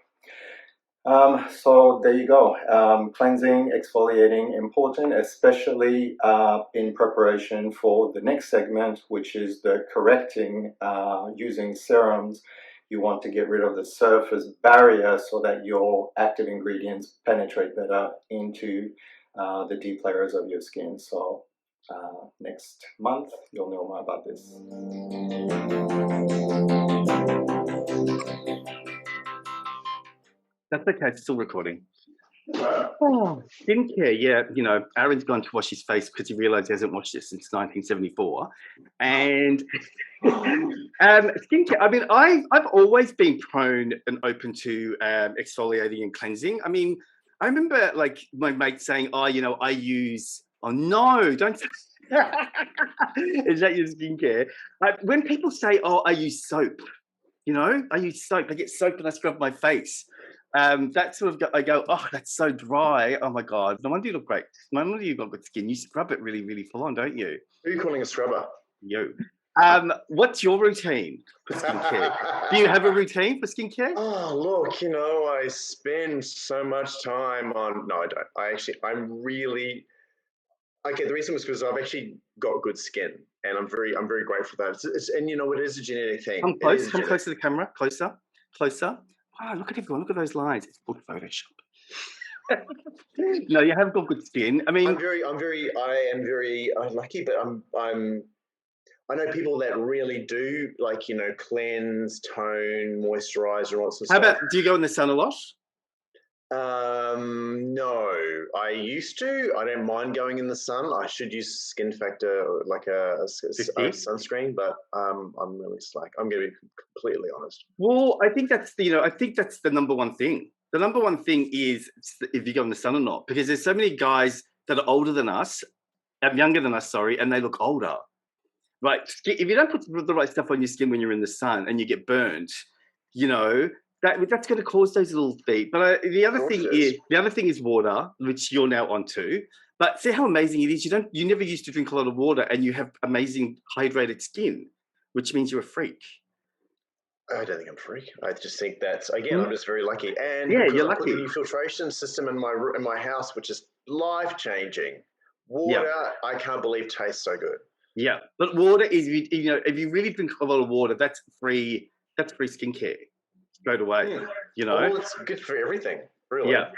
So there you go. Cleansing, exfoliating, important, especially in preparation for the next segment, which is the correcting using serums. You want to get rid of the surface barrier so that your active ingredients penetrate better into the deep layers of your skin. So Next month, you'll know more about this. That's okay, it's still recording. Oh, skincare, yeah. You know, Aaron's gone to wash his face because he realised he hasn't washed it since 1974. And skincare, I mean, I've always been prone and open to exfoliating and cleansing. I mean, I remember like my mate saying, oh, you know, I use, oh no, don't. Is that your skincare? When people say, oh, I use soap, you know, I use soap, I get soap and I scrub my face. That sort of, I go, oh, that's so dry. Oh my God. No wonder you look great. No wonder you've got good skin. You scrub it really, really full on, don't you? Who are you calling a scrubber? You. What's your routine for skincare? Do you have a routine for skincare? Oh, look, you know, I spend so much time on, no, I don't. I'm really, okay, the reason was because I've actually got good skin and I'm very grateful for that. And you know, it is a genetic thing. Come close to the camera, closer. Wow, look at everyone, look at those lines. It's called Photoshop. No, you have got good skin. I mean, I am very lucky, but I know people that really do, like, you know, cleanse, tone, moisturize, and all that sort of stuff. How about, do you go in the sun a lot? No, I used to. I don't mind going in the sun. I should use Skin Factor, like a sunscreen, but I'm really slack. I'm going to be completely honest. Well, I think that's the number one thing. The number one thing is if you go in the sun or not, because there's so many guys that are older than us, younger than us, sorry, and they look older. Right? If you don't put the right stuff on your skin when you're in the sun and you get burnt, you know, that's going to cause those little feet. But the other thing is water, which you're now onto. But see how amazing it is. You never used to drink a lot of water, and you have amazing hydrated skin, which means you're a freak. I don't think I'm a freak. I just think that's, again, I'm just very lucky. And yeah, you're I put lucky. the new filtration system in my house, which is life changing. Water, I can't believe tastes so good. Yeah, but water is, you know, if you really drink a lot of water, that's free skincare straight away. You know, well, it's good for everything, really. Yeah,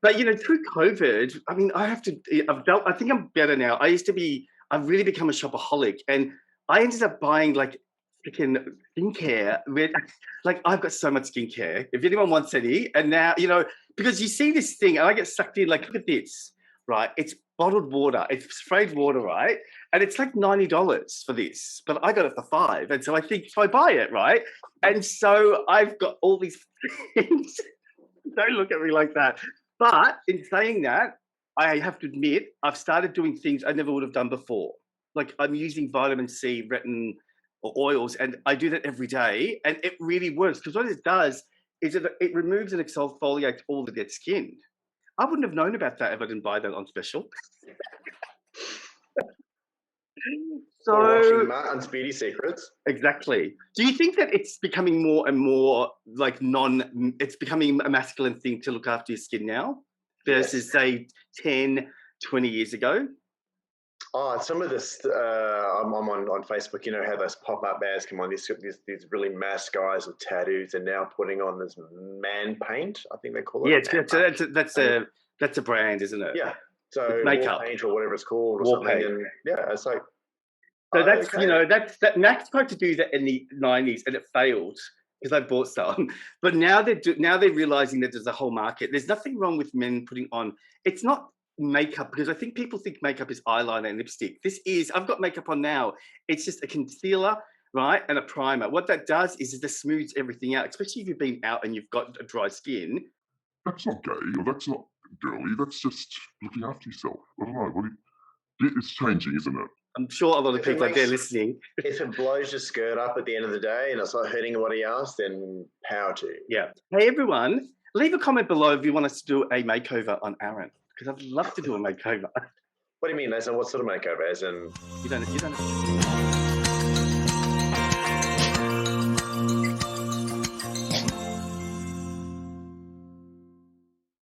but you know, through COVID, I mean, I think I'm better now. I've really become a shopaholic, and I ended up buying like freaking skincare. Like, I've got so much skincare. If anyone wants any, and now, you know, because you see this thing, and I get sucked in. Like, look at this, right? It's bottled water. It's sprayed water, right? And it's like $90 for this, but I got it for $5. And so I think, so I buy it, right? And so I've got all these things. Don't look at me like that. But in saying that, I have to admit, I've started doing things I never would have done before. Like, I'm using vitamin C, retin, or oils, and I do that every day. And it really works, because what it does is it removes and exfoliates all the dead skin. I wouldn't have known about that if I didn't buy that on special. So, watching Martin's Beauty Secrets. Exactly. Do you think that it's becoming more and more like it's becoming a masculine thing to look after your skin now versus say 10, 20 years ago? Oh, some of this, I'm on Facebook, you know how those pop-up ads come on, these really mass guys with tattoos and now putting on this man paint, I think they call it. Yeah, that's a brand, isn't it? Yeah. So it's makeup. War paint or whatever it's called or something. And yeah, it's like, so that's, you know, that Max tried to do that in the 90s and it failed because I bought some. But now they're realizing that there's a whole market. There's nothing wrong with men putting on, it's not makeup, because I think people think makeup is eyeliner and lipstick. I've got makeup on now. It's just a concealer, right? And a primer. What that does is it just smooths everything out, especially if you've been out and you've got a dry skin. That's not gay, or that's not girly. That's just looking after yourself. I don't know. It's changing, isn't it? I'm sure a lot of people out there listening. If it blows your skirt up at the end of the day and it's not hurting anybody else, then power to you. Yeah. Hey, everyone, leave a comment below if you want us to do a makeover on Aaron, because I'd love to do a makeover. What do you mean? As in what sort of makeover? As in... You don't.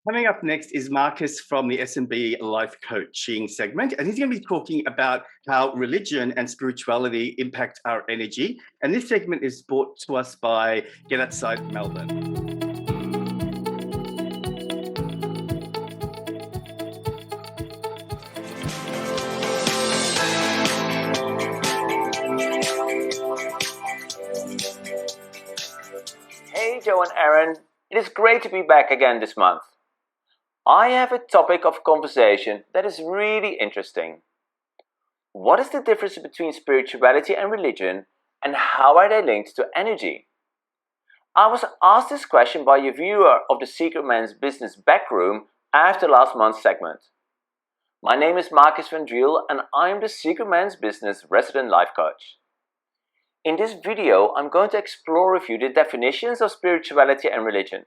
Coming up next is Marcus from the SMB Life Coaching segment, and he's going to be talking about how religion and spirituality impact our energy. And this segment is brought to us by Get Outside Melbourne. Aaron. It is great to be back again this month. I have a topic of conversation that is really interesting. What is the difference between spirituality and religion, and how are they linked to energy? I was asked this question by a viewer of the Secret Man's Business Backroom after last month's segment. My name is Marcus van Driel and I am the Secret Man's Business Resident Life Coach. In this video, I'm going to explore with you the definitions of spirituality and religion,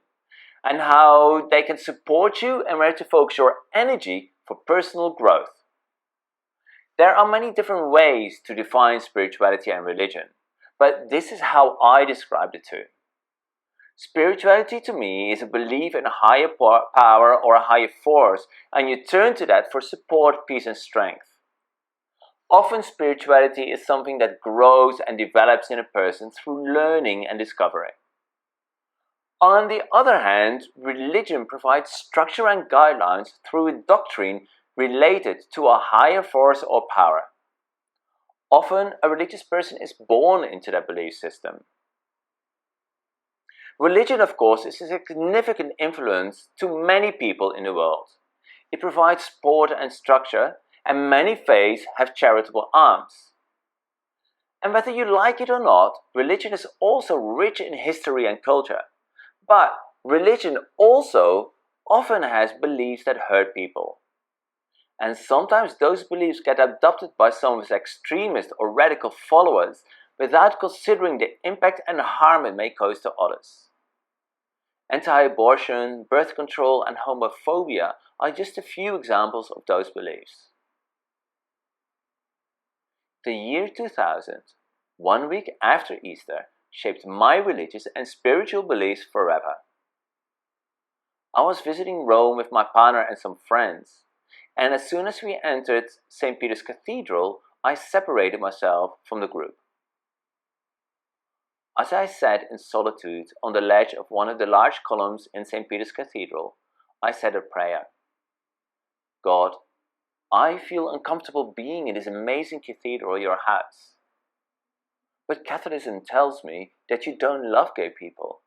and how they can support you and where to focus your energy for personal growth. There are many different ways to define spirituality and religion, but this is how I describe the two. Spirituality to me is a belief in a higher power or a higher force, and you turn to that for support, peace and strength. Often spirituality is something that grows and develops in a person through learning and discovery. On the other hand, religion provides structure and guidelines through a doctrine related to a higher force or power. Often, a religious person is born into that belief system. Religion, of course, is a significant influence to many people in the world. It provides support and structure, and many faiths have charitable arms. And whether you like it or not, religion is also rich in history and culture. But religion also often has beliefs that hurt people. And sometimes those beliefs get adopted by some of its extremist or radical followers without considering the impact and harm it may cause to others. Anti-abortion, birth control and homophobia are just a few examples of those beliefs. The year 2000, 1 week after Easter, shaped my religious and spiritual beliefs forever. I was visiting Rome with my partner and some friends, and as soon as we entered St. Peter's Cathedral, I separated myself from the group. As I sat in solitude on the ledge of one of the large columns in St. Peter's Cathedral, I said a prayer. God, I feel uncomfortable being in this amazing cathedral, your house. But Catholicism tells me that you don't love gay people.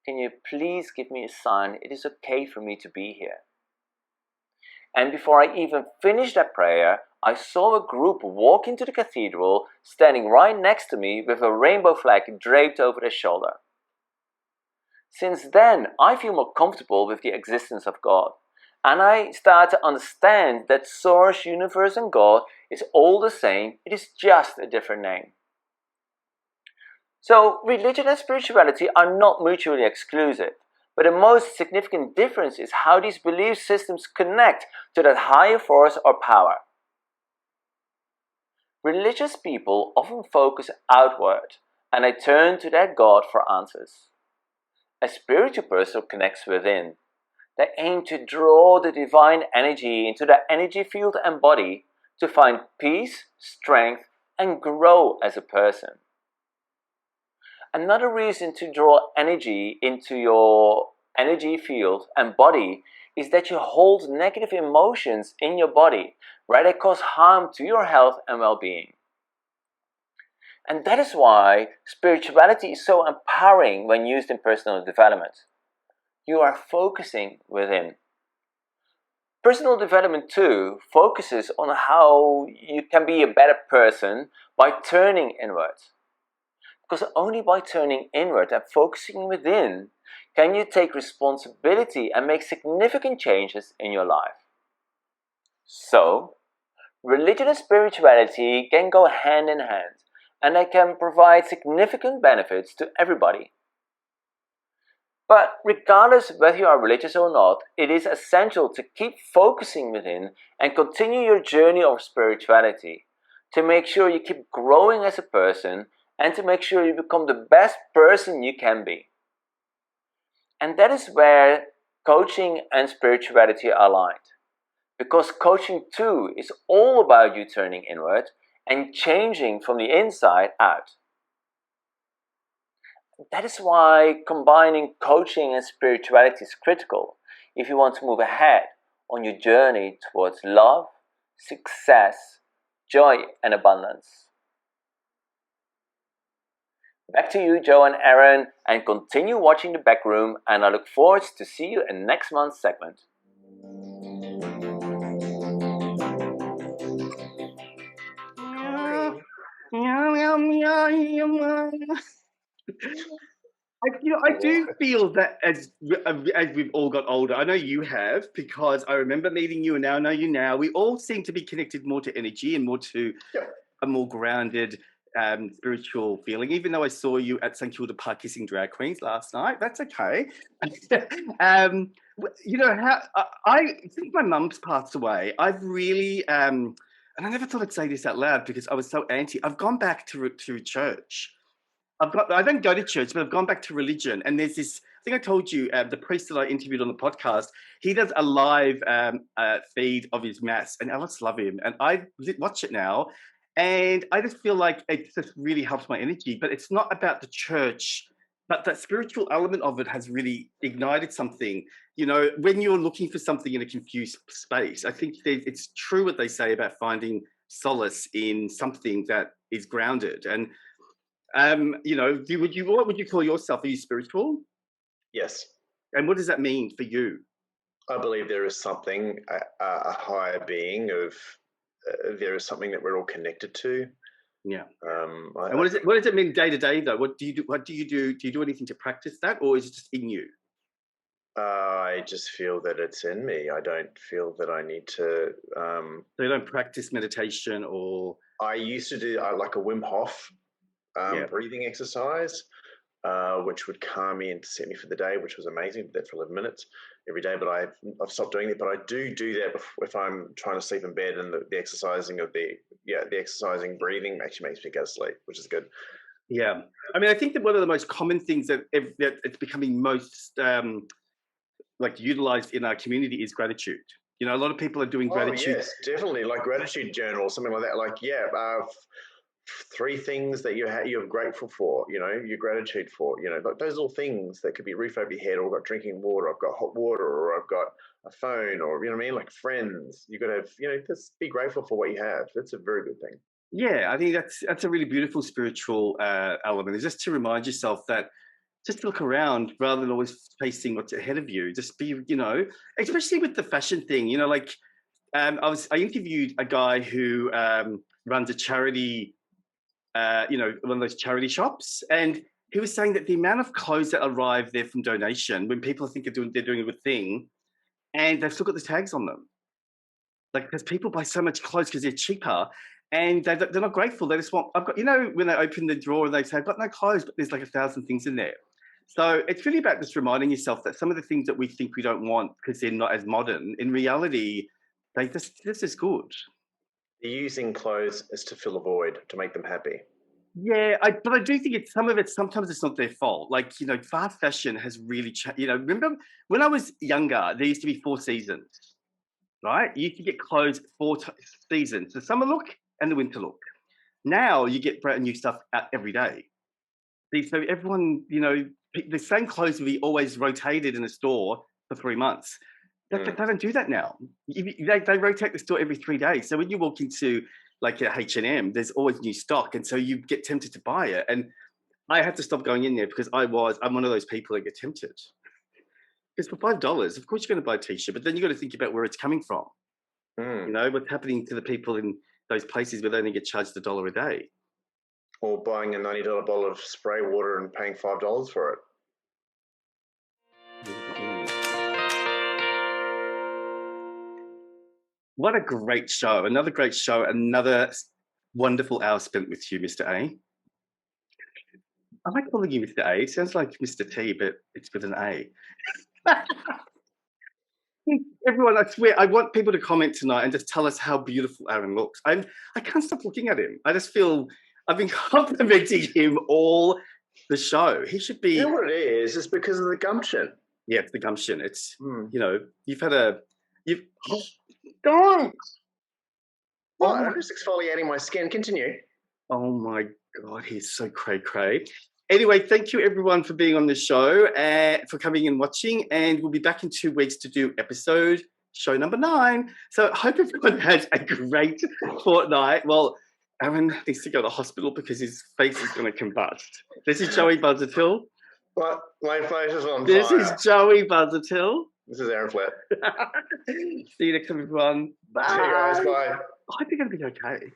Can you please give me a sign it is okay for me to be here? And before I even finished that prayer, I saw a group walk into the cathedral, standing right next to me with a rainbow flag draped over their shoulder. Since then, I feel more comfortable with the existence of God, and I start to understand that Source, Universe and God is all the same, it is just a different name. So, religion and spirituality are not mutually exclusive, but the most significant difference is how these belief systems connect to that higher force or power. Religious people often focus outward, and they turn to their God for answers. A spiritual person connects within. They aim to draw the divine energy into their energy field and body to find peace, strength, and grow as a person. Another reason to draw energy into your energy field and body is that you hold negative emotions in your body where they cause harm to your health and well-being. And that is why spirituality is so empowering when used in personal development. You are focusing within. Personal development too focuses on how you can be a better person by turning inward. Because only by turning inward and focusing within can you take responsibility and make significant changes in your life. So, religion and spirituality can go hand in hand, and they can provide significant benefits to everybody. But regardless of whether you are religious or not, it is essential to keep focusing within and continue your journey of spirituality to make sure you keep growing as a person and to make sure you become the best person you can be. And that is where coaching and spirituality are aligned. Because coaching too is all about you turning inward and changing from the inside out. That is why combining coaching and spirituality is critical if you want to move ahead on your journey towards love, success, joy and abundance. Back to you, Joe and Aaron, and continue watching The Back Room, and I look forward to see you in next month's segment. I do feel that as we've all got older, I know you have, because I remember meeting you and now I know you now. We all seem to be connected more to energy and more to a more grounded spiritual feeling. Even though I saw you at St Kilda Park kissing drag queens last night, that's okay. You know how since my mum's passed away, I've really and I never thought I'd say this out loud because I was so anti. I've gone back to church. I don't go to church, but I've gone back to religion. And there's this, I think I told you, the priest that I interviewed on the podcast, he does a live feed of his mass, and I just love him. And I watch it now, and I just feel like it just really helps my energy. But it's not about the church, but that spiritual element of it has really ignited something. You know, when you're looking for something in a confused space, I think it's true what they say about finding solace in something that is grounded. And you know, what would you call yourself? Are you spiritual? Yes. And what does that mean for you? I believe there is something, a higher being of, there is something that we're all connected to. Yeah. And what does it mean day to day though? What do you do? Do you do anything to practice that, or is it just in you? I just feel that it's in me. I don't feel that I need to. So you don't practice meditation, or? I used to do like a Wim Hof breathing exercise, which would calm me and set me for the day, which was amazing. Did that for 11 minutes every day, but I've stopped doing it. But I do that if I'm trying to sleep in bed, and the exercising of the exercising breathing actually makes me go to sleep, which is good. Yeah, I mean, I think that one of the most common things that it's becoming most like utilized in our community is gratitude. You know, a lot of people are doing gratitude. Oh, yes, definitely, like gratitude journal, something like that. Like, 3 things that you're grateful for, you know, your gratitude for, you know, like those little things that could be a roof over your head, or I've got drinking water, I've got hot water, or I've got a phone, or, you know what I mean? Like friends, you got to have, you know, just be grateful for what you have. That's a very good thing. Yeah, I think that's a really beautiful spiritual element, is just to remind yourself that just look around rather than always facing what's ahead of you. Just be, you know, especially with the fashion thing, you know, like I interviewed a guy who runs a charity, you know, one of those charity shops, and he was saying that the amount of clothes that arrive there from donation, when people think they're doing a good thing, and they've still got the tags on them, like because people buy so much clothes because they're cheaper, and they're not grateful. They just want, I've got, you know, when they open the drawer and they say, I've got no clothes, but there's like 1,000 things in there. So it's really about just reminding yourself that some of the things that we think we don't want because they're not as modern, in reality, this is good. They're using clothes as to fill a void, to make them happy. Yeah, but I do think sometimes it's not their fault. Like, you know, fast fashion has really changed. You know, remember when I was younger, there used to be 4 seasons, right? You could get clothes 4 seasons, the summer look and the winter look. Now you get brand new stuff out every day. So everyone, you know, the same clothes will be always rotated in a store for 3 months. They don't do that now. They rotate the store every 3 days. So when you walk into like a H&M, there's always new stock. And so you get tempted to buy it. And I had to stop going in there because I'm one of those people that get tempted. Because for $5, of course you're going to buy a t-shirt, but then you got to think about where it's coming from. You know, what's happening to the people in those places where they only get charged $1 a day. Or buying a $90 bottle of spray water and paying $5 for it. What a great show. Another great show. Another wonderful hour spent with you, Mr. A. I like calling you Mr. A. It sounds like Mr. T, but it's with an A. Everyone, I swear, I want people to comment tonight and just tell us how beautiful Aaron looks. I can't stop looking at him. I just feel I've been complimenting him all the show. He should be. You know what it is? It's because of the gumption. Yeah, it's the gumption. It's, you know, don't. Well, I'm just exfoliating my skin. Continue. Oh my God, he's so cray-cray. Anyway, thank you everyone for being on the show, for coming and watching, and we'll be back in 2 weeks to do show number 9. So I hope everyone has a great fortnight. Well, Aaron needs to go to the hospital because his face is going to combust. This is Joey Busuttil. But my face is on This fire. is Joey Busuttil. This is Aaron Flett. See you next time, everyone. Bye. See you guys. Bye. I hope you're going to be okay.